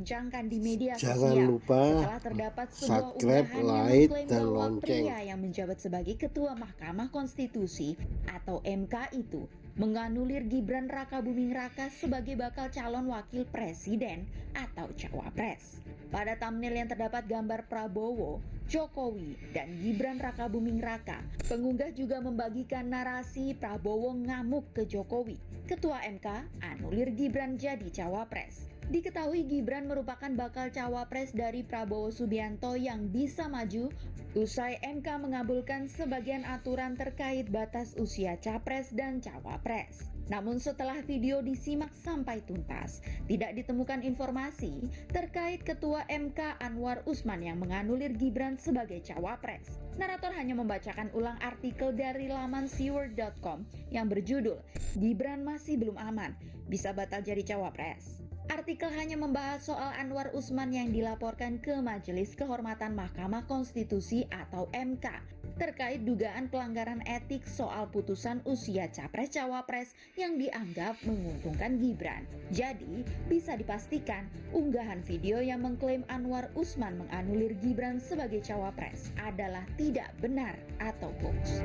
diperbincangkan di media Jangan sosial lupa setelah terdapat sebuah subscribe, unggahan yang like, mengklaim dan bahwa lonceng. pria yang menjabat sebagai Ketua Mahkamah Konstitusi atau MK itu menganulir Gibran Rakabuming Raka sebagai bakal calon wakil presiden atau cawapres. Pada thumbnail yang terdapat gambar Prabowo, Jokowi, dan Gibran Rakabuming Raka, pengunggah juga membagikan narasi Prabowo ngamuk ke Jokowi. Ketua MK anulir Gibran jadi cawapres. Diketahui Gibran merupakan bakal cawapres dari Prabowo Subianto yang bisa maju usai MK mengabulkan sebagian aturan terkait batas usia capres dan cawapres. Namun setelah video disimak sampai tuntas, tidak ditemukan informasi terkait Ketua MK Anwar Usman yang menganulir Gibran sebagai cawapres. Narator hanya membacakan ulang artikel dari laman seward.com yang berjudul "Gibran masih belum aman, bisa batal jadi cawapres". Artikel hanya membahas soal Anwar Usman yang dilaporkan ke Majelis Kehormatan Mahkamah Konstitusi atau MK terkait dugaan pelanggaran etik soal putusan usia capres-cawapres yang dianggap menguntungkan Gibran. Jadi, bisa dipastikan unggahan video yang mengklaim Anwar Usman menganulir Gibran sebagai cawapres adalah tidak benar atau hoax.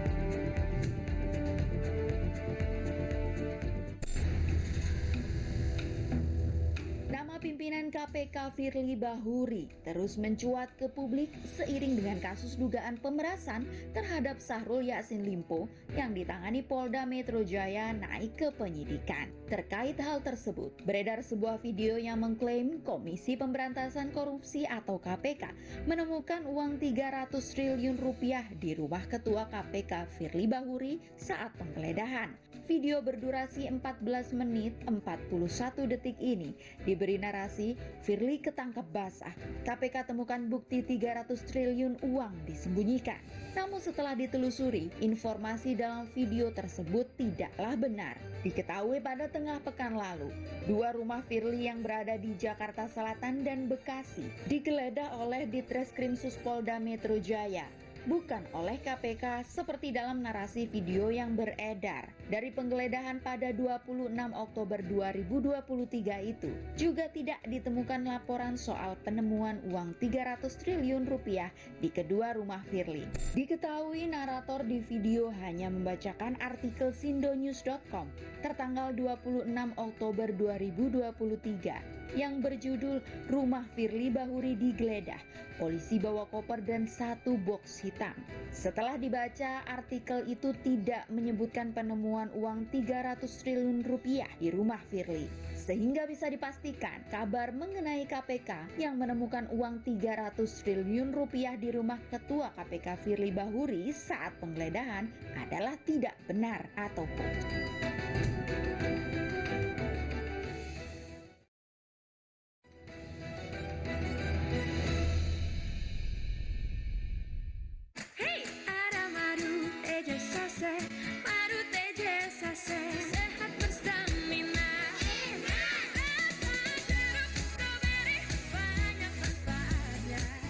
Pimpinan KPK Firly Bahuri terus mencuat ke publik seiring dengan kasus dugaan pemerasan terhadap Syahrul Yassin Limpo yang ditangani Polda Metro Jaya naik ke penyidikan. Terkait hal tersebut, beredar sebuah video yang mengklaim Komisi Pemberantasan Korupsi atau KPK menemukan uang 300 triliun rupiah di rumah Ketua KPK Firly Bahuri saat penggeledahan. Video berdurasi 14 menit 41 detik ini diberi narasi Firly ketangkep basah. KPK temukan bukti 300 triliun uang disembunyikan. Namun setelah ditelusuri, informasi dalam video tersebut tidaklah benar. Diketahui pada tengah pekan lalu, dua rumah Firly yang berada di Jakarta Selatan dan Bekasi digeledah oleh Ditreskrim Suspolda Metro Jaya, bukan oleh KPK seperti dalam narasi video yang beredar. Dari penggeledahan pada 26 Oktober 2023 itu juga tidak ditemukan laporan soal penemuan uang 300 triliun rupiah di kedua rumah Firly. Diketahui narator di video hanya membacakan artikel sindonews.com tertanggal 26 Oktober 2023 yang berjudul "Rumah Firly Bahuri digeledah, polisi bawa koper dan satu box hitam". Setelah dibaca, artikel itu tidak menyebutkan penemuan uang 300 triliun rupiah di rumah Firly, sehingga bisa dipastikan kabar mengenai KPK yang menemukan uang 300 triliun rupiah di rumah Ketua KPK Firly Bahuri saat penggeledahan adalah tidak benar atau hoax.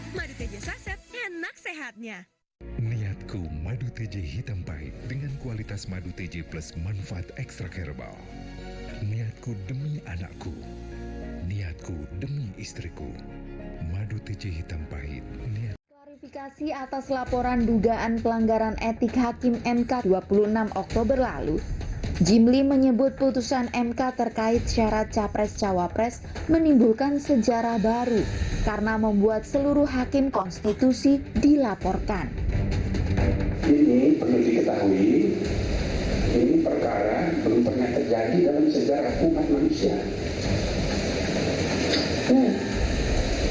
Madu TJ Saset, enak sehatnya. Niatku madu TJ hitam pahit dengan kualitas madu TJ plus manfaat ekstrak herbal. Niatku demi anakku. Niatku demi istriku. Madu TJ hitam pahit. Klarifikasi atas laporan dugaan pelanggaran etik Hakim MK 26 Oktober lalu, Jimli menyebut putusan MK terkait syarat capres-cawapres menimbulkan sejarah baru karena membuat seluruh hakim konstitusi dilaporkan. Ini perlu diketahui, ini perkara belum pernah terjadi dalam sejarah umat manusia.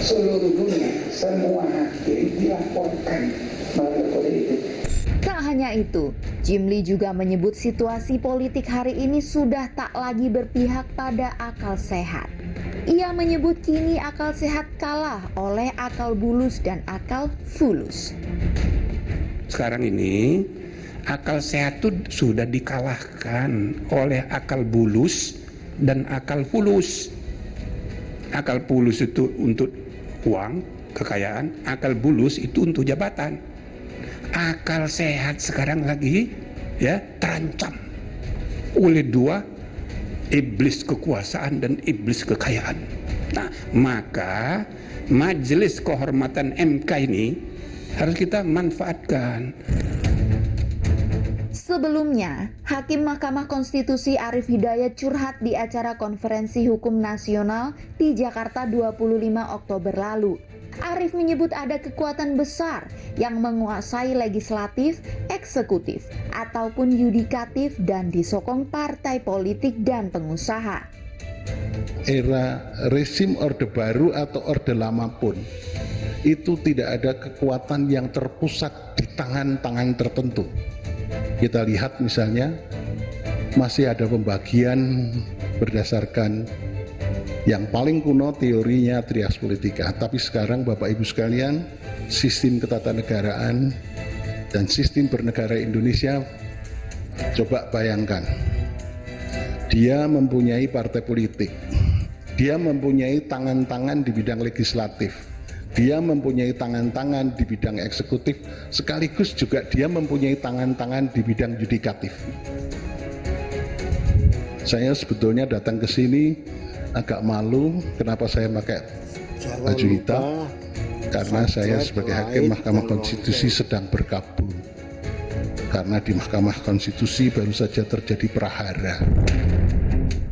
Seluruh dunia, semua hakim dilaporkan melalui kode etik. Tak hanya itu, Jimli juga menyebut situasi politik hari ini sudah tak lagi berpihak pada akal sehat. Ia menyebut kini akal sehat kalah oleh akal bulus dan akal fulus. Sekarang ini akal sehat itu sudah dikalahkan oleh akal bulus dan akal fulus. Akal fulus itu untuk uang, kekayaan, akal bulus itu untuk jabatan. Akal sehat sekarang lagi terancam oleh dua, iblis kekuasaan dan iblis kekayaan. Nah, maka Majelis Kehormatan MK ini harus kita manfaatkan. Sebelumnya, Hakim Mahkamah Konstitusi Arief Hidayat curhat di acara Konferensi Hukum Nasional di Jakarta 25 Oktober lalu. Arief menyebut ada kekuatan besar yang menguasai legislatif, eksekutif, ataupun yudikatif dan disokong partai politik dan pengusaha. Era rezim Orde Baru atau Orde Lama pun, itu tidak ada kekuatan yang terpusat di tangan-tangan tertentu. Kita lihat misalnya masih ada pembagian berdasarkan yang paling kuno teorinya trias politika. Tapi sekarang Bapak Ibu sekalian, sistem ketatanegaraan dan sistem bernegara Indonesia, coba bayangkan. Dia mempunyai partai politik, dia mempunyai tangan-tangan di bidang legislatif, dia mempunyai tangan-tangan di bidang eksekutif, sekaligus juga dia mempunyai tangan-tangan di bidang yudikatif. Saya sebetulnya datang ke sini agak malu, kenapa saya pakai baju hitam? Karena saya sebagai Hakim Mahkamah Konstitusi sedang berkabung. Karena di Mahkamah Konstitusi baru saja terjadi prahara.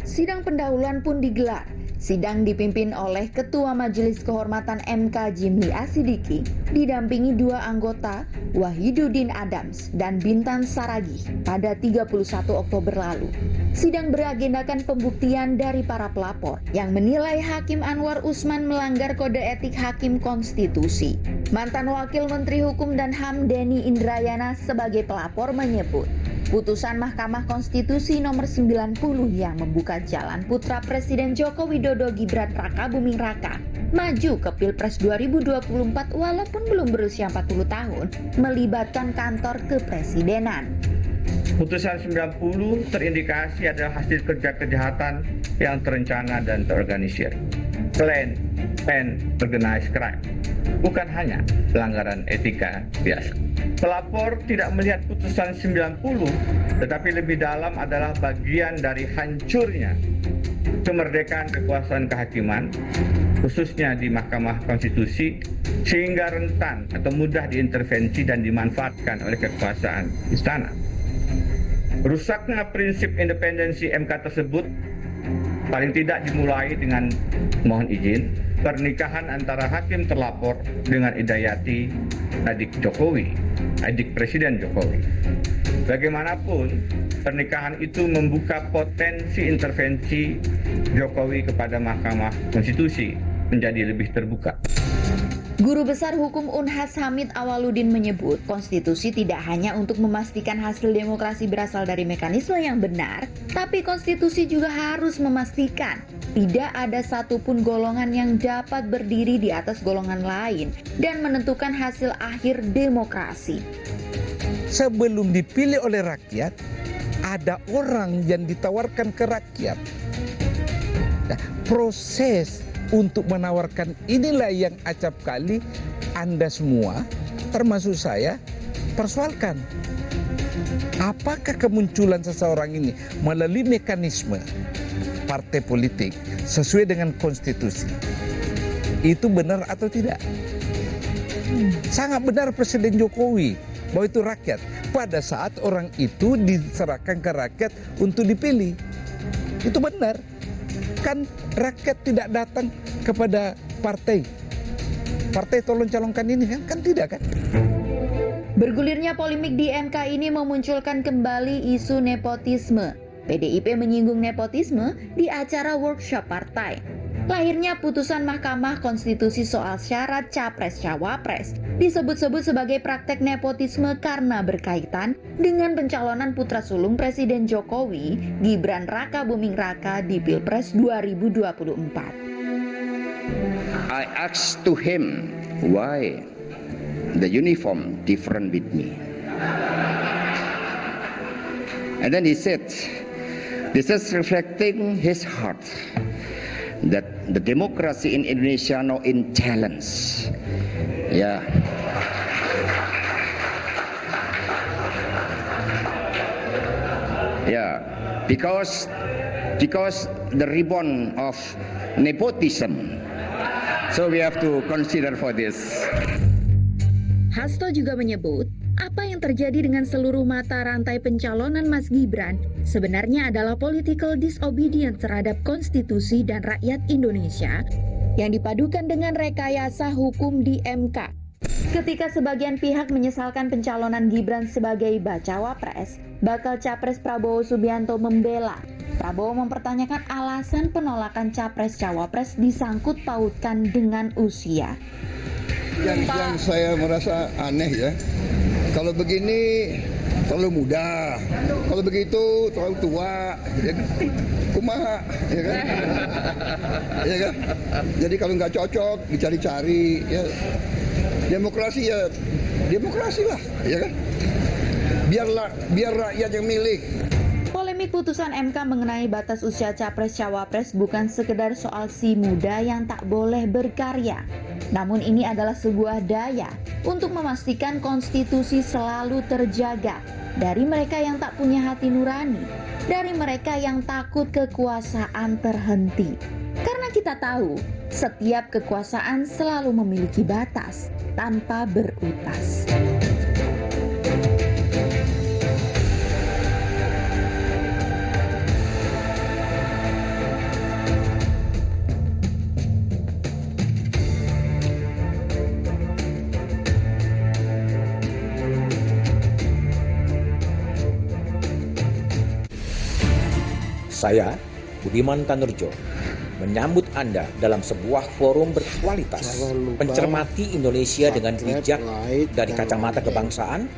Sidang pendahuluan pun digelar. Sidang dipimpin oleh Ketua Majelis Kehormatan MK Jimli Asidiki, didampingi dua anggota, Wahiduddin Adams dan Bintan Saragih pada 31 Oktober lalu. Sidang beragendakan pembuktian dari para pelapor yang menilai Hakim Anwar Usman melanggar kode etik Hakim Konstitusi. Mantan Wakil Menteri Hukum dan HAM Denny Indrayana sebagai pelapor menyebut, putusan Mahkamah Konstitusi nomor 90 yang membuka jalan putra Presiden Joko Widodo Gibran Raka Buming Raka maju ke Pilpres 2024 walaupun belum berusia 40 tahun melibatkan kantor kepresidenan. Putusan 90 terindikasi adalah hasil kerja kejahatan yang terencana dan terorganisir. Plan and organized crime. Bukan hanya pelanggaran etika biasa. Pelapor tidak melihat putusan 90, tetapi lebih dalam adalah bagian dari hancurnya kemerdekaan kekuasaan kehakiman, khususnya di Mahkamah Konstitusi, sehingga rentan atau mudah diintervensi dan dimanfaatkan oleh kekuasaan istana. Rusaknya prinsip independensi MK tersebut paling tidak dimulai dengan, mohon izin, pernikahan antara hakim terlapor dengan Hidayati, adik Jokowi, adik Presiden Jokowi. Bagaimanapun, pernikahan itu membuka potensi intervensi Jokowi kepada Mahkamah Konstitusi menjadi lebih terbuka. Guru Besar Hukum Unhas Hamid Awaludin menyebut konstitusi tidak hanya untuk memastikan hasil demokrasi berasal dari mekanisme yang benar, tapi konstitusi juga harus memastikan tidak ada satupun golongan yang dapat berdiri di atas golongan lain dan menentukan hasil akhir demokrasi. Sebelum dipilih oleh rakyat, ada orang yang ditawarkan ke rakyat. Nah, proses untuk menawarkan inilah yang acap kali Anda semua, termasuk saya, persoalkan. Apakah kemunculan seseorang ini melalui mekanisme partai politik sesuai dengan konstitusi? Itu benar atau tidak? Sangat benar Presiden Jokowi bahwa itu rakyat. Pada saat orang itu diserahkan ke rakyat untuk dipilih. Itu benar. Kan rakyat tidak datang kepada partai tolong calonkan ini kan tidak kan. Bergulirnya polemik di MK ini memunculkan kembali isu nepotisme. PDIP menyinggung nepotisme di acara workshop partai. Lahirnya putusan Mahkamah Konstitusi soal syarat Capres-Cawapres disebut-sebut sebagai praktek nepotisme karena berkaitan dengan pencalonan putra sulung Presiden Jokowi, Gibran Raka Buming Raka di Pilpres 2024. I asked to him why the uniform different with me. And then he said, this is reflecting his heart. That the democracy in Indonesia now in challenge. Yeah. Yeah, because the ribbon of nepotism. So we have to consider for this. Hasto juga menyebut, apa yang terjadi dengan seluruh mata rantai pencalonan Mas Gibran sebenarnya adalah political disobedience terhadap konstitusi dan rakyat Indonesia yang dipadukan dengan rekayasa hukum di MK. Ketika sebagian pihak menyesalkan pencalonan Gibran sebagai bacawa pres, bakal capres Prabowo Subianto membela. Prabowo mempertanyakan alasan penolakan capres-cawapres disangkut pautkan dengan usia. Yang saya merasa aneh ya, kalau begini terlalu muda, kalau begitu terlalu tua, ya, kumaha, ya kan? Ya kan? Jadi kalau nggak cocok dicari-cari, ya demokrasi ya demokrasi lah, ya kan? Biar rakyat yang milih. Polemik putusan MK mengenai batas usia capres-cawapres bukan sekedar soal si muda yang tak boleh berkarya. Namun ini adalah sebuah daya untuk memastikan konstitusi selalu terjaga dari mereka yang tak punya hati nurani, dari mereka yang takut kekuasaan terhenti. Karena kita tahu, setiap kekuasaan selalu memiliki batas tanpa berutas. Saya, Budiman Tanurjo, menyambut Anda dalam sebuah forum berkualitas, mencermati Indonesia dengan bijak dari kacamata kebangsaan,